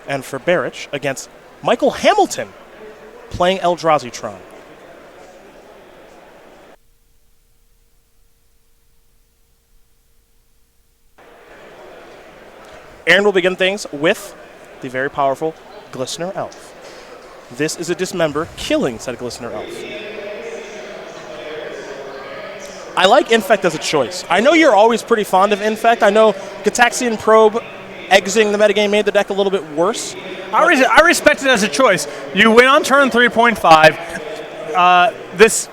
and for Barich against Michael Hamilton playing Eldrazi-tron. Aaron will begin things with the very powerful Glistener Elf. This is a dismember killing said Glistener Elf. I like Infect as a choice. I know you're always pretty fond of Infect. I know Gataxian Probe exiting the metagame made the deck a little bit worse. I respect it as a choice. You win on turn 3.5. This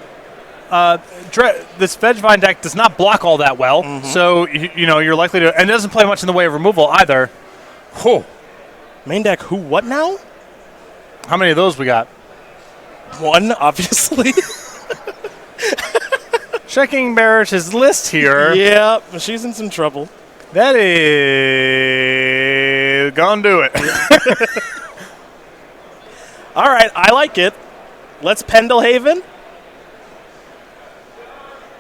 Vegevine deck does not block all that well, so you're likely to, and it doesn't play much in the way of removal either. Whew. Main deck who what now? How many of those we got? One, obviously. Checking Barich's list here. Yeah, she's in some trouble. That is gonna do it. All right, I like it. Let's Pendelhaven.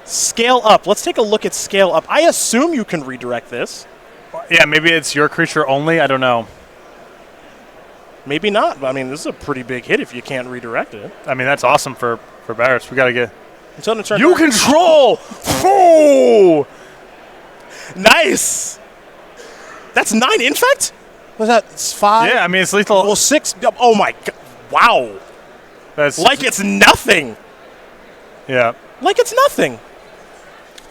Scale up. Let's take a look at scale up. I assume you can redirect this. Yeah, maybe it's your creature only. I don't know. Maybe not. I mean, this is a pretty big hit if you can't redirect it. I mean, that's awesome for Barich. We got to get... Until the turn. You control! Oh! Nice! That's 9 Infect? Was that 5? Yeah, I mean, it's lethal. Well, 6. Oh, my God. Wow. That's like it's nothing. Yeah. Like it's nothing.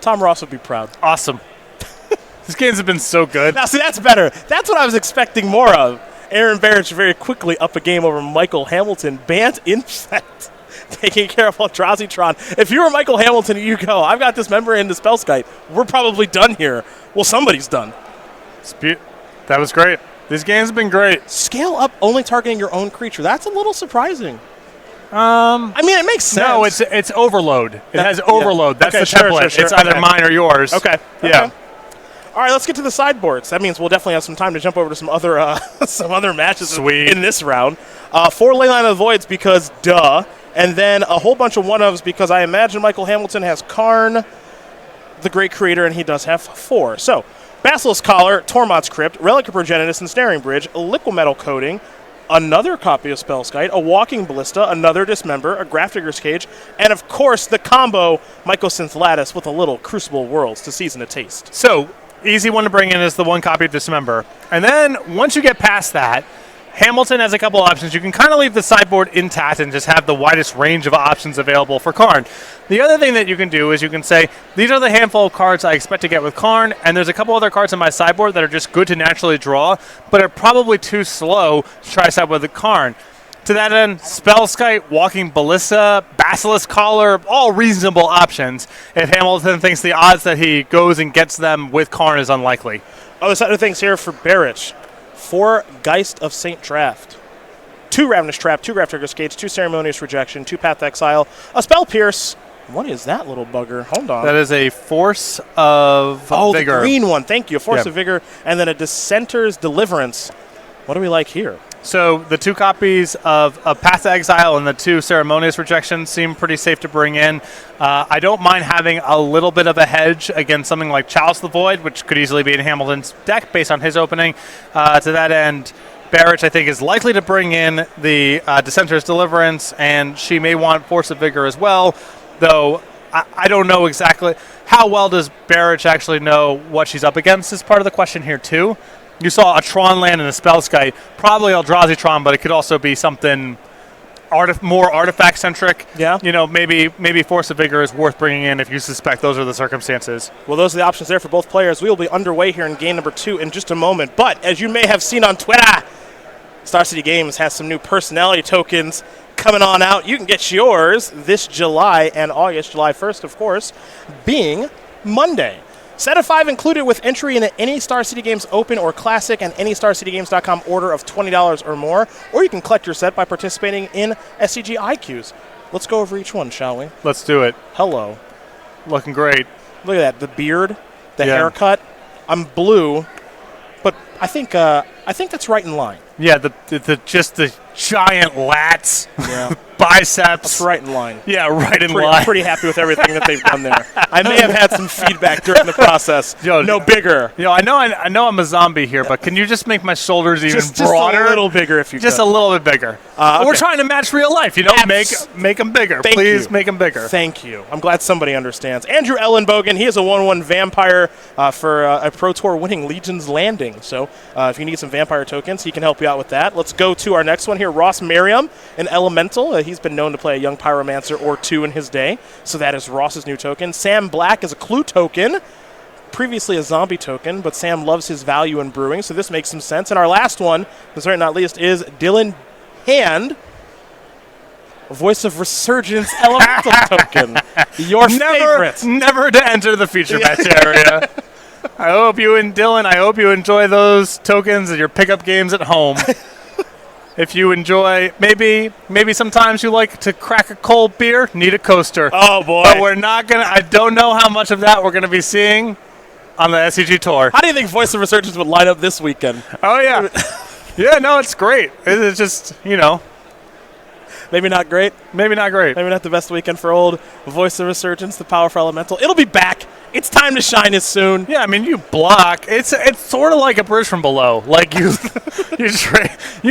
Tom Ross would be proud. Awesome. These games have been so good. Now, see, that's better. That's what I was expecting more of. Aaron Barich very quickly up a game over Michael Hamilton. Banned Infect. Taking care of Eldrazi-tron. If you were Michael Hamilton, you go, I've got this member in the Spellskite. We're probably done here. Well, somebody's done. That was great. These games have been great. Scale up only targeting your own creature. That's a little surprising. I mean, it makes sense. No, it's overload. It has overload. Yeah. That's Okay, the template. Sure. It's either mine or yours. Okay. Yeah. Okay. All right, let's get to the sideboards. That means we'll definitely have some time to jump over to some other matches in this round. 4 Leyline of the Voids because duh. And then a whole bunch of one-ofs because I imagine Michael Hamilton has Karn, the Great Creator, and he does have 4. So, Basilisk Collar, Tormod's Crypt, Relic of Progenitus and Snaring Bridge, Liquid Coating, another copy of Spellskite, a Walking Ballista, another Dismember, a Grafdigger's Cage, and of course the combo Mycosynth Lattice with a little Crucible Worlds to season a taste. So, easy one to bring in is the one copy of Dismember. And then, once you get past that, Hamilton has a couple options. You can kind of leave the sideboard intact and just have the widest range of options available for Karn. The other thing that you can do is you can say, these are the handful of cards I expect to get with Karn, and there's a couple other cards on my sideboard that are just good to naturally draw, but are probably too slow to try sideboard with Karn. To that end, Spellskite, Walking Ballista, Basilisk Collar, all reasonable options if Hamilton thinks the odds that he goes and gets them with Karn is unlikely. Other side of things here for Barich. 4 Geist of Saint Draft, 2 Ravenous Trap, 2 Grafdigger's Cage, 2 Ceremonious Rejection, 2 Path Exile, a Spell Pierce. What is that little bugger? Hold on. That is a Force of Vigor. The green one. Thank you. Force of Vigor, and then a Dissenter's Deliverance. What do we like here? So the 2 copies of Path to Exile and the 2 Ceremonious Rejections seem pretty safe to bring in. I don't mind having a little bit of a hedge against something like Chalice the Void, which could easily be in Hamilton's deck based on his opening. To that end, Barich, I think, is likely to bring in the Dissenter's Deliverance, and she may want Force of Vigor as well, though I don't know exactly how well does Barich actually know what she's up against is part of the question here, too. You saw a Tron land and a Spellskite, probably Eldrazi-tron, but it could also be something more artifact-centric. Yeah. Maybe Force of Vigor is worth bringing in if you suspect those are the circumstances. Well, those are the options there for both players. We will be underway here in game number 2 in just a moment. But as you may have seen on Twitter, Star City Games has some new personality tokens coming on out. You can get yours this July and August, July 1st, of course, being Monday. Set of 5 included with entry into any Star City Games Open or Classic and any StarCityGames.com order of $20 or more, or you can collect your set by participating in SCGIQs. Let's go over each one, shall we? Let's do it. Hello. Looking great. Look at that. The beard, the haircut. I'm blue, but I think that's right in line. Yeah, just the giant lats, biceps. That's right in line. Yeah, right in line. I'm pretty happy with everything that they've done there. I may have had some feedback during the process. Yo, no bigger. I know I'm a zombie here, but can you just make my shoulders even broader? Just a little bigger if you Just could. a little bit bigger. Okay. We're trying to match real life, make them bigger. Please make them bigger. Thank you. I'm glad somebody understands. Andrew Ellenbogen, he is a 1/1 vampire for a Pro Tour winning Legion's Landing. So if you need some vampire tokens, he can help you out with that. Let's go to our next one here. Ross Merriam, an elemental. He's been known to play a young pyromancer or two in his day. So that is Ross's new token. Sam Black is a clue token. Previously a zombie token, but Sam loves his value in brewing, so this makes some sense. And our last one, but certainly not least, is Dylan Hand, Voice of Resurgence Elemental token. Your favorite. Never to enter the feature match area. I hope you and Dylan, I hope you enjoy those tokens in your pickup games at home. If you enjoy, maybe sometimes you like to crack a cold beer, need a coaster. Oh, boy. But we're not going to, I don't know how much of that we're going to be seeing on the SCG Tour. How do you think Voice of Resurgence would line up this weekend? Oh, yeah. Yeah, no, it's great. It's just, Maybe not great. Maybe not great. Maybe not the best weekend for old Voice of Resurgence, the powerful elemental. It'll be back. It's time to shine as soon. Yeah, I mean, you block. It's sort of like a bridge from below. Like you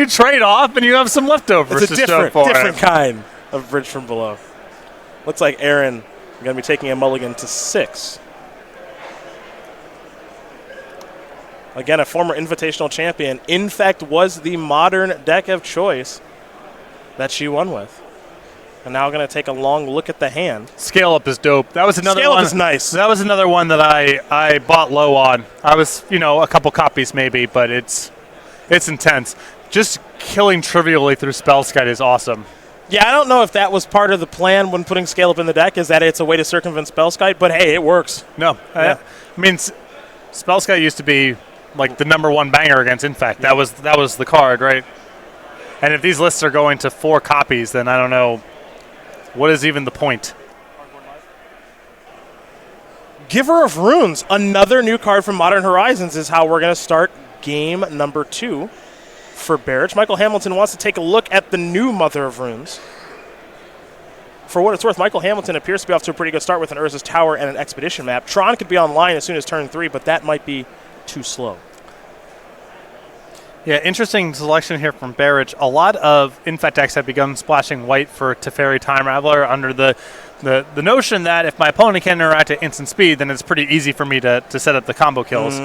trade off and you have some leftovers. It's a different kind of bridge from below. Looks like Aaron going to be taking a mulligan to 6. Again, a former Invitational champion. In fact, was the modern deck of choice that she won with. And now we're going to take a long look at the hand. Scale Up is dope. That was another Scale one. Up is nice. That was another one that I bought low on. I was, a couple copies maybe, but it's intense. Just killing trivially through Spellskite is awesome. Yeah, I don't know if that was part of the plan when putting Scale Up in the deck, is that it's a way to circumvent Spellskite, but hey, it works. No. Yeah. I mean, Spellskite used to be like the #1 banger against Infect. That was the card, right? And if these lists are going to 4 copies, then I don't know what is even the point. Giver of Runes, another new card from Modern Horizons, is how we're going to start game number 2 for Barich. Michael Hamilton wants to take a look at the new Mother of Runes. For what it's worth, Michael Hamilton appears to be off to a pretty good start with an Urza's Tower and an Expedition map. Tron could be online as soon as turn 3, but that might be too slow. Yeah, interesting selection here from Barich. A lot of Infect decks have begun splashing white for Teferi Time Raveler under the notion that if my opponent can interact at instant speed, then it's pretty easy for me to set up the combo kills.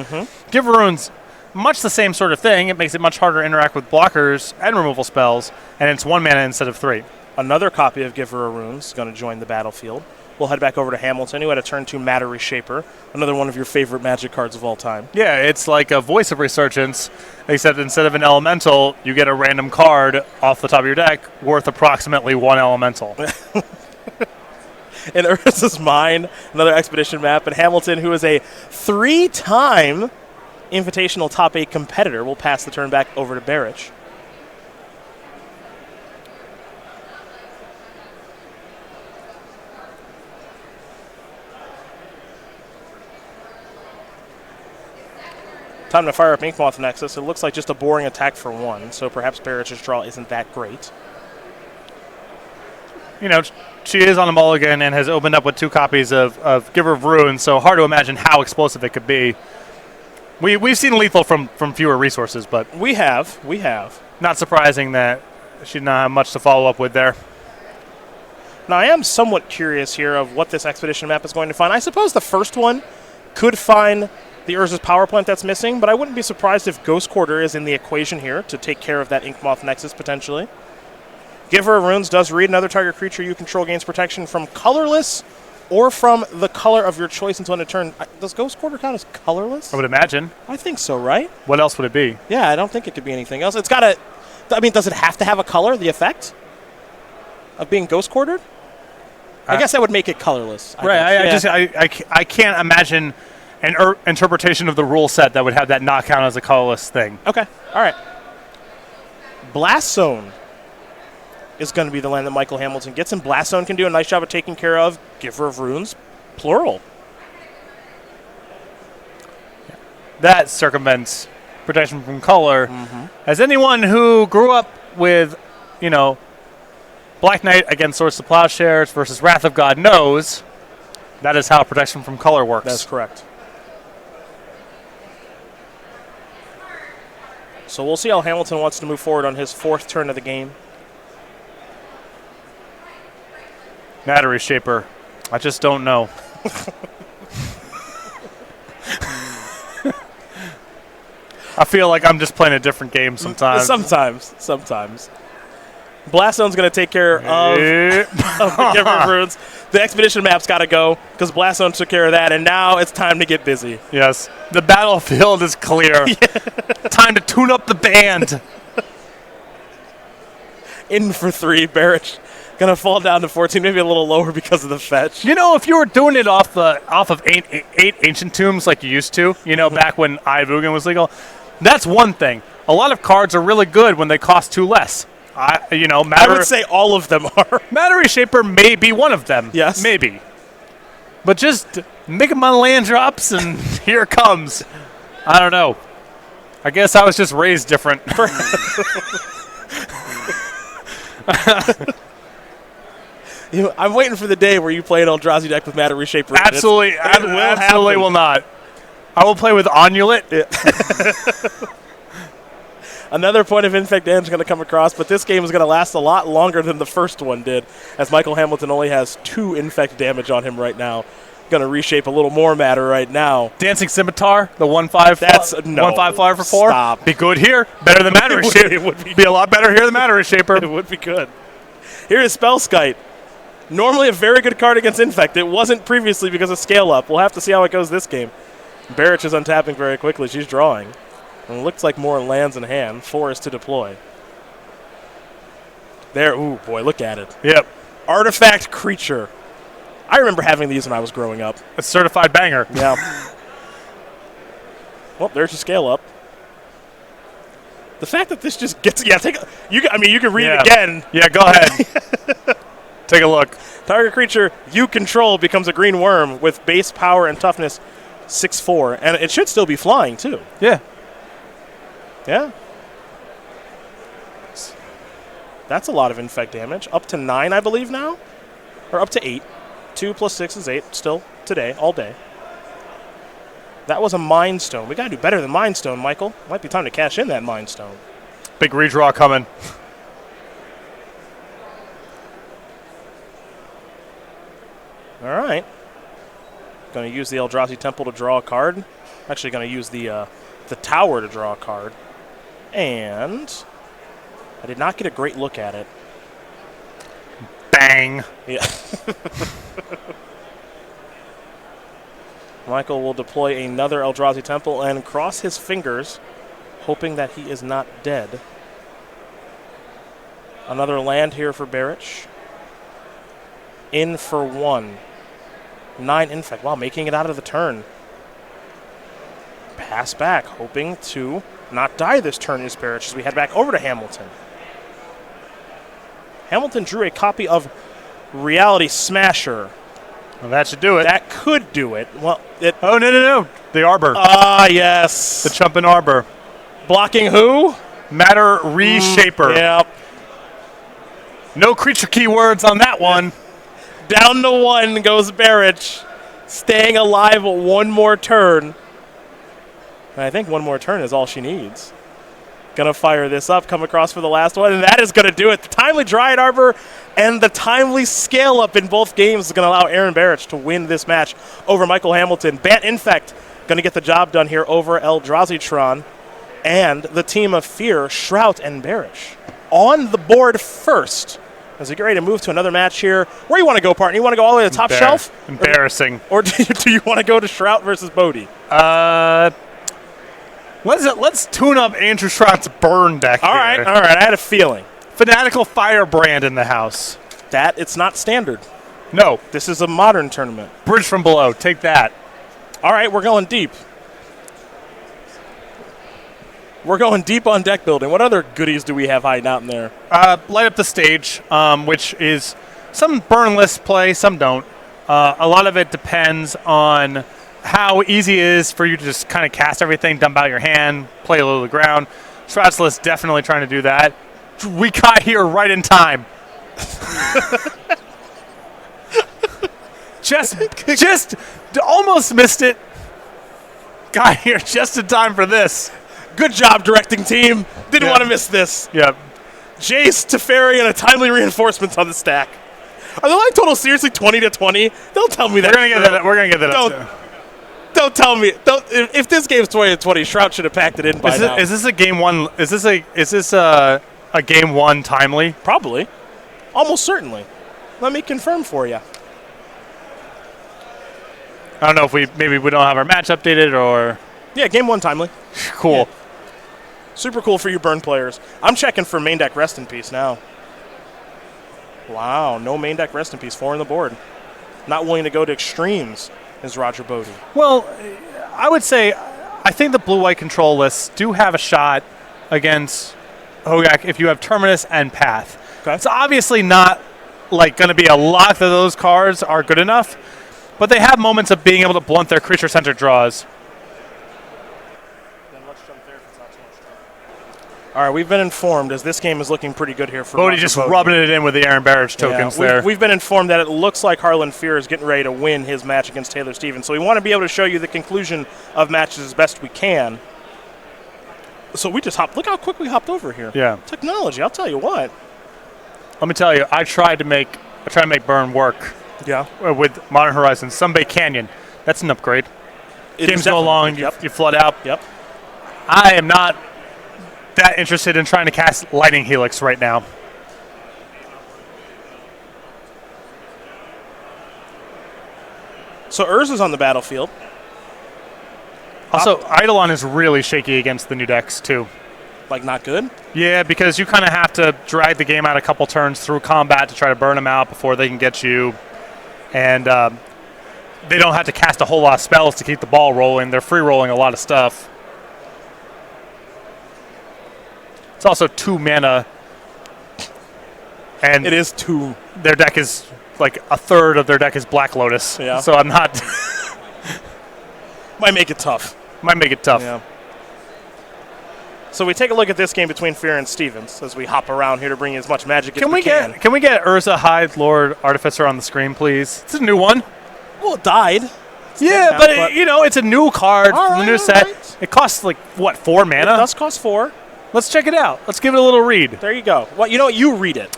Give Runes, much the same sort of thing. It makes it much harder to interact with blockers and removal spells, and it's 1 mana instead of 3. Another copy of Giver of Runes is going to join the battlefield. We'll head back over to Hamilton, who had a turn 2 Matter Reshaper, another one of your favorite Magic cards of all time. Yeah, it's like a Voice of Resurgence, except instead of an elemental, you get a random card off the top of your deck worth approximately 1 elemental. In Urza's Mine, another Expedition map, and Hamilton, who is a 3-time Invitational Top 8 competitor, will pass the turn back over to Barich. Time to fire up Inkmoth Nexus. It looks like just a boring attack for 1, so perhaps Barich's draw isn't that great. She is on a mulligan and has opened up with 2 copies of Giver of Runes, so hard to imagine how explosive it could be. We've seen lethal from fewer resources, but We have. not surprising that she did not have much to follow up with there. Now, I am somewhat curious here of what this Expedition map is going to find. I suppose the first one could find the Urza's power plant that's missing, but I wouldn't be surprised if Ghost Quarter is in the equation here to take care of that Inkmoth Nexus potentially. Giver of Runes does read another target creature you control gains protection from colorless or from the color of your choice until end of turn. Does Ghost Quarter count as colorless? I would imagine. I think so, right? What else would it be? Yeah, I don't think it could be anything else. It's got to, does it have to have a color, the effect of being Ghost Quartered? I guess that would make it colorless. I can't imagine an interpretation of the rule set that would have that not count as a colorless thing. Okay, all right. Blast Zone is going to be the land that Michael Hamilton gets, and Blast Zone can do a nice job of taking care of Giver of Runes, plural. That circumvents protection from color. As anyone who grew up with, Black Knight against Swords to Plowshares versus Wrath of God Knows. That is how protection from color works. That's correct. So we'll see how Hamilton wants to move forward on his 4th turn of the game. Battery Shaper. I just don't know. I feel like I'm just playing a different game sometimes. Sometimes. Blast Zone's going to take care of the Giver Runes. The Expedition map's got to go because Blast Zone took care of that, and now it's time to get busy. Yes. The battlefield is clear. Time to tune up the band. In for 3, Barich. Going to fall down to 14, maybe a little lower because of the fetch. You know, if you were doing it off of eight Ancient Tombs like you used to, you know, back when Ivugan was legal, that's one thing. A lot of cards are really good when they cost 2 less. I would say all of them are. Battery Shaper may be one of them. Yes. Maybe. But just make my land drops and here it comes. I don't know. I guess I was just raised different. I'm waiting for the day where you play an Eldrazi deck with Battery Shaper. Absolutely. Absolutely will not. I will play with Onulet. Another point of infect damage is going to come across, but this game is going to last a lot longer than the first one did, as Michael Hamilton only has 2 infect damage on him right now. Going to reshape a little more matter right now. Dancing Scimitar, the 1/5. That's no. 1/5 flyer for 4. Stop. Be good here. Better than Battery Shaper. It would be a lot better here than Battery Shaper. It would be good. Here is Spellskite. Normally a very good card against infect. It wasn't previously because of scale up. We'll have to see how it goes this game. Barich is untapping very quickly. She's drawing. And it looks like more lands in hand. 4 is to deploy. There. Ooh, boy, look at it. Yep. Artifact Creature. I remember having these when I was growing up. A certified banger. Yeah. Well, there's your scale up. The fact that this just gets... Yeah, you can read it again. Yeah, go ahead. Take a look. Target creature you control becomes a green worm with base power and toughness 6/4. And it should still be flying, too. Yeah. Yeah. That's a lot of infect damage. Up to 9, I believe, now? Or up to 8. 2 plus 6 is 8 still today, all day. That was a Mind Stone. We got to do better than Mind Stone, Michael. Might be time to cash in that Mind Stone. Big redraw coming. All right. Going to use the Eldrazi Temple to draw a card. Actually going to use the Tower to draw a card. And I did not get a great look at it. Bang. Yeah. Michael will deploy another Eldrazi Temple and cross his fingers, hoping that he is not dead. Another land here for Barich. In for 1. 9 infect. Wow, making it out of the turn. Pass back, hoping to not die this turn is Barich as we head back over to Hamilton. Hamilton drew a copy of Reality Smasher. Well, that should do it. That could do it. Well, oh, no. The Arbor. Ah, yes. The Chumpin' Arbor. Blocking who? Matter Reshaper. Yep. No creature keywords on that one. Down to 1 goes Barich. Staying alive 1 more turn. And I think 1 more turn is all she needs. Gonna fire this up, come across for the last one, and that is gonna do it. The timely Dryad Arbor and the timely scale up in both games is gonna allow Aaron Barich to win this match over Michael Hamilton. Bant Infect gonna get the job done here over Eldrazi-tron. And the team of Fear, Shrout and Barich, on the board first. As we get ready to move to another match here. Where do you want to go, partner? You want to go all the way to the top shelf? Embarrassing. Or do you want to go to Shrout versus Bodee? Let's tune up Andrew Shrout's burn deck. All right. I had a feeling. Fanatical Firebrand in the house. It's not standard. No. This is a modern tournament. Bridge from Below. Take that. All right, we're going deep. We're going deep on deck building. What other goodies do we have hiding out in there? Light Up the Stage, which is some burnless play, some don't. A lot of it depends on how easy it is for you to just kind of cast everything, dump out your hand, play a little to the ground. Shroud's List definitely trying to do that. We got here right in time. just almost missed it. Got here just in time for this. Good job, directing team. Didn't want to miss this. Yep. Jace, Teferi, and a timely reinforcements on the stack. Are the line totals seriously 20-20? Don't tell me that. We're gonna get that. Don't tell me. If this game's 20-20, Shrout should have packed it in by now. Is this a game one? Is this a game one timely? Probably. Almost certainly. Let me confirm for you. I don't know if we don't have our match updated or. Yeah, game one timely. Cool. Yeah. Super cool for you burn players. I'm checking for main deck rest in peace now. Wow, no main deck rest in peace. 4 on the board. Not willing to go to extremes is Roger Bodee. Well, I would say I think the blue-white control lists do have a shot against Hogak if you have Terminus and Path. Okay. It's obviously not like going to be a lot that those cards are good enough, but they have moments of being able to blunt their creature-centered draws. All right, we've been informed as this game is looking pretty good here for Bodee just rubbing it in with the Aaron Barich tokens there. We've been informed that it looks like Harlan Fear is getting ready to win his match against Taylor Stevens. So we want to be able to show you the conclusion of matches as best we can. So we just hopped. Look how quick we hopped over here. Yeah. Technology, I'll tell you what. Let me tell you, I tried to make burn work. Yeah. With Modern Horizons, Sunbay Canyon. That's an upgrade. Game's so long, you flood out. Yep. I am not that interested in trying to cast Lightning Helix right now. So Urza's on the battlefield. Also, Eidolon is really shaky against the new decks, too. Like, not good? Yeah, because you kind of have to drag the game out a couple turns through combat to try to burn them out before they can get you. And they don't have to cast a whole lot of spells to keep the ball rolling. They're free-rolling a lot of stuff. It's also 2 mana. And it is 2. Their deck is, like, a third of their deck is Black Lotus. Yeah. So I'm not... Might make it tough. Yeah. So we take a look at this game between Fear and Stevens as we hop around here to bring you as much magic as we can. Can we get Urza Hyde Lord Artificer on the screen, please? It's a new one. Well, it died. Yeah, but you know, it's a new card from the new set. Right. It costs, like, what, 4 mana? It does cost 4. Let's check it out. Let's give it a little read. There you go. Well, you know what? You read it.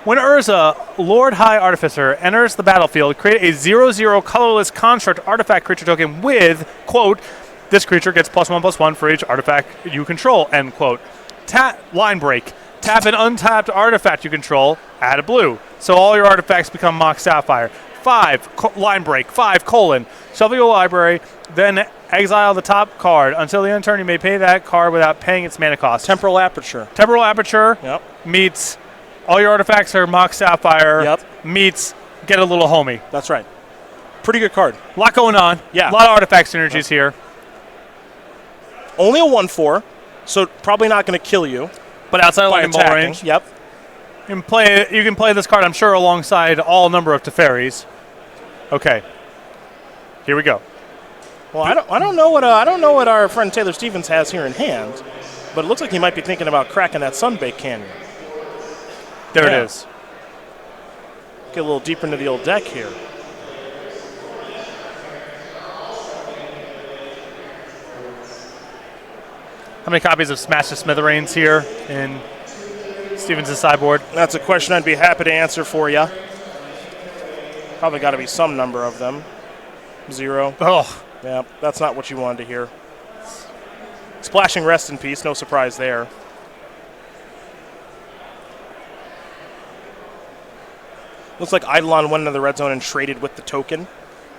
When Urza, Lord High Artificer, enters the battlefield, create a 0/0 colorless construct artifact creature token with, quote, this creature gets +1/+1 for each artifact you control, end quote. Line break. Tap an untapped artifact you control, add a blue. So all your artifacts become Mock Sapphire. 5, line break, 5, shuffle your library, then exile the top card. Until the end of the turn, you may pay that card without paying its mana cost. Temporal Aperture. Temporal Aperture meets all your artifacts are Mock Sapphire meets get a little homie. That's right. Pretty good card. A lot going on. Yeah. A lot of artifact synergies here. Only a 1/4, so probably not going to kill you. But outside of like ball range. Yep. You can play this card, I'm sure, alongside all number of Teferis. Okay. Here we go. Well, I don't know what our friend Taylor Stevens has here in hand, but it looks like he might be thinking about cracking that Sunbake Canyon. There it is. Get a little deeper into the old deck here. How many copies of Smash the Smithereens here in Stevens' sideboard? That's a question I'd be happy to answer for you. Probably got to be some number of them. 0. Oh. Yeah, that's not what you wanted to hear. Splashing Rest in Peace, no surprise there. Looks like Eidolon went into the red zone and traded with the token.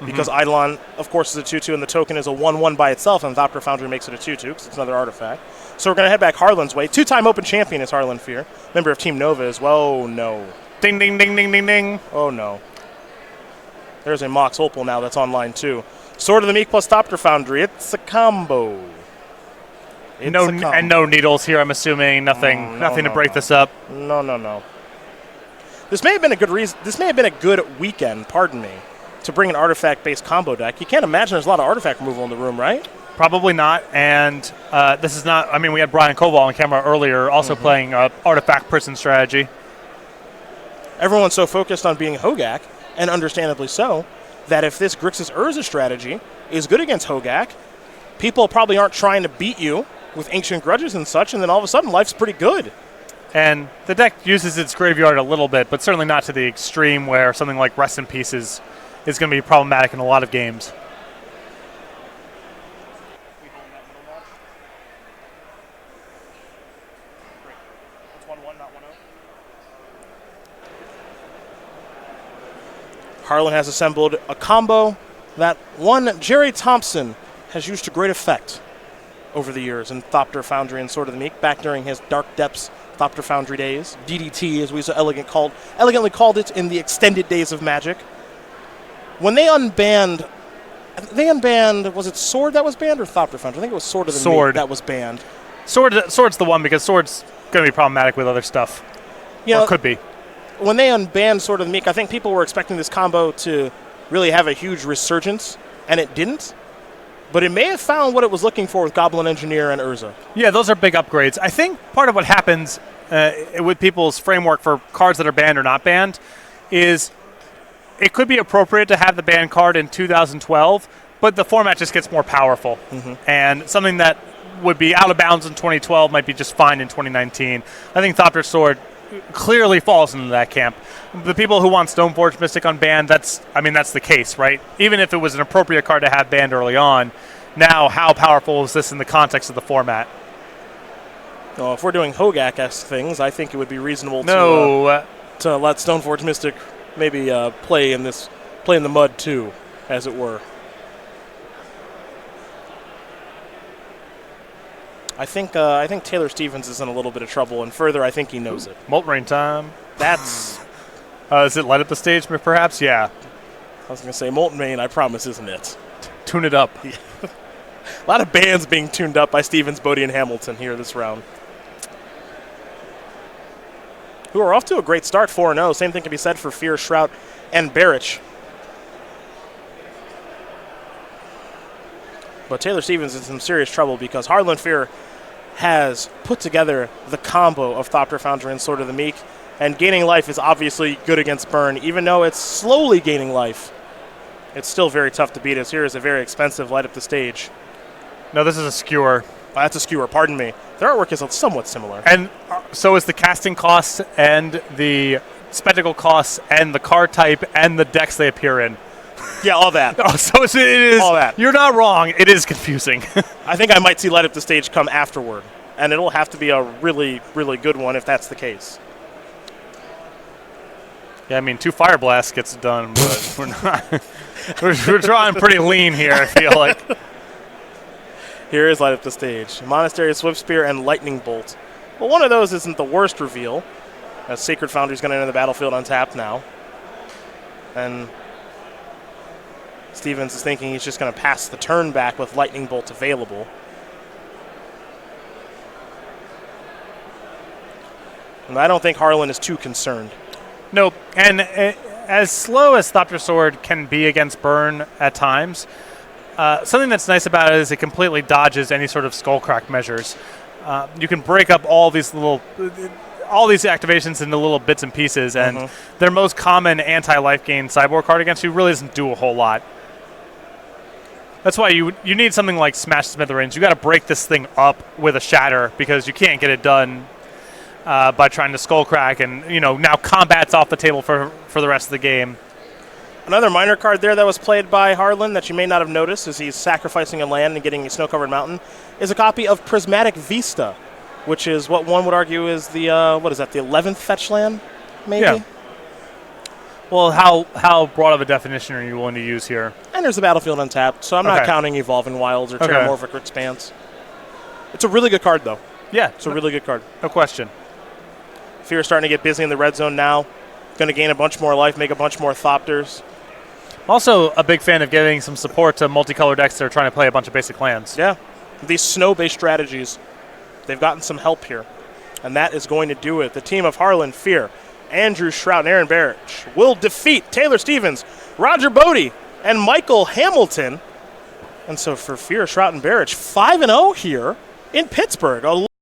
Because Eidolon, of course, is a 2/2, and the token is a 1/1 by itself, and Thopter Foundry makes it a 2/2 because it's another artifact. So we're going to head back Harlan's way. 2-time Open champion is Harlan Fear. Member of Team Nova as well. Oh, no. Ding, ding, ding, ding, ding, ding. Oh, no. There's a Mox Opal now that's online, too. Sword of the Meek plus Thopter Foundry. It's a combo. And no needles here, I'm assuming. Nothing to break this up. No. This may have been a good reason. This may have been a good weekend, pardon me, to bring an artifact-based combo deck. You can't imagine there's a lot of artifact removal in the room, right? Probably not. And this is not. I mean, we had Brian Koval on camera earlier, also playing artifact prison strategy. everyone's so focused on being Hogak, and understandably so, that if this Grixis Urza strategy is good against Hogak, people probably aren't trying to beat you with Ancient Grudges and such, and then all of a sudden life's pretty good. And the deck uses its graveyard a little bit, but certainly not to the extreme where something like Rest in Peace is going to be problematic in a lot of games. Harlan has assembled a combo that one Jerry Thompson has used to great effect over the years in Thopter Foundry and Sword of the Meek, back during his Dark Depths Thopter Foundry days. DDT, as we so elegantly called it in the extended days of Magic. When they unbanned, was it Sword that was banned or Thopter Foundry? I think it was Sword of the Meek that was banned. Sword's the one, because Sword's going to be problematic with other stuff. Or could be. When they unbanned Sword of the Meek, I think people were expecting this combo to really have a huge resurgence, and it didn't. But it may have found what it was looking for with Goblin Engineer and Urza. Yeah, those are big upgrades. I think part of what happens with people's framework for cards that are banned or not banned is it could be appropriate to have the banned card in 2012, but the format just gets more powerful. Mm-hmm. And something that would be out of bounds in 2012 might be just fine in 2019. I think Thopter Sword clearly falls into that camp. The people who want Stoneforge Mystic unbanned, that's the case, right? Even if it was an appropriate card to have banned early on, now how powerful is this in the context of the format? Well, if we're doing Hogak-esque things, I think it would be reasonable to let Stoneforge Mystic maybe play in the mud too, as it were. I think Taylor Stevens is in a little bit of trouble, and further, I think he knows it. Molten Rain time. That's... is it light up the stage, perhaps? Yeah. I was going to say, Molten Rain, I promise, isn't it. Tune it up. Yeah. A lot of bands being tuned up by Stevens, Bodee, and Hamilton here this round. Who are off to a great start, 4-0. Same thing can be said for Fear, Shrout, and Barich. But Taylor Stevens is in some serious trouble because Harlan Fear has put together the combo of Thopter Foundry and Sword of the Meek, and gaining life is obviously good against Burn. Even though it's slowly gaining life, it's still very tough to beat, as here is a very expensive light up the stage. No, this is a skewer. That's a skewer, pardon me. Their artwork is somewhat similar. And so is the casting costs and the spectacle costs and the card type and the decks they appear in. Yeah, all that. So it is. All that. You're not wrong. It is confusing. I think I might see Light Up the Stage come afterward, and it'll have to be a really, really good one if that's the case. Yeah, I mean, 2 Fire Blasts gets it done, but we're not. We're drawing pretty lean here, I feel like. Here is Light Up the Stage. Monastery, Swift Spear, and Lightning Bolt. Well, one of those isn't the worst reveal, as Sacred Foundry is going to enter the battlefield untapped now. And Stevens is thinking he's just going to pass the turn back with Lightning Bolt available. And I don't think Harlan is too concerned. Nope. And as slow as Thopter Sword can be against Burn at times, something that's nice about it is it completely dodges any sort of Skullcrack measures. You can break up all these activations into little bits and pieces, and their most common anti-life gain sideboard card against you really doesn't do a whole lot. That's why you need something like Smash Smithereens. You got to break this thing up with a Shatter because you can't get it done by trying to Skullcrack, and now combat's off the table for the rest of the game. Another minor card there that was played by Harlan that you may not have noticed as he's sacrificing a land and getting a snow-covered mountain is a copy of Prismatic Vista, which is what one would argue is the, the 11th fetch land, maybe? Yeah. Well, how broad of a definition are you willing to use here? And there's the battlefield untapped, so I'm not counting Evolving Wilds or Terramorphic Expanse. It's a really good card, though. Yeah. It's a really good card. No question. Fear starting to get busy in the red zone now. Going to gain a bunch more life, make a bunch more Thopters. Also a big fan of giving some support to multicolor decks that are trying to play a bunch of basic lands. Yeah. These snow-based strategies, they've gotten some help here. And that is going to do it. The team of Harlan, Fear, Andrew Shrout, and Aaron Barich will defeat Taylor Stevens, Roger Bodee, and Michael Hamilton. And so for Fear, Shrout, and Barich, 5-0 here in Pittsburgh.